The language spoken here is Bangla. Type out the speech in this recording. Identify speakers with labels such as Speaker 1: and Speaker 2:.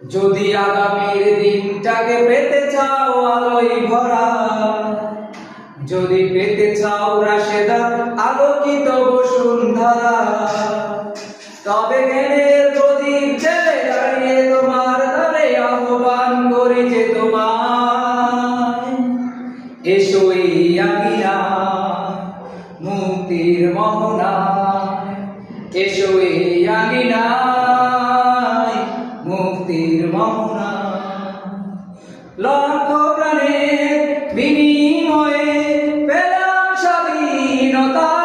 Speaker 1: যদি আগামীর দিনটাকে পেতে চাও আলোয় ভরা, যদি পেতে চাও রাশেদা আলোকিত বসুন্ধরা, তবে জ্ঞানের প্রদীপ জেলে দাঁড়িয়ে তোমার দ্বারে আহ্বান করি যে তোমায়, এসো এই আঙিনায় মুক্তির মোহনায়, এসো এই আঙিনায় মুক্তির মোহনায়। লক্ষ প্রাণের বিনিময়ে পেলাম স্বাধীনতা।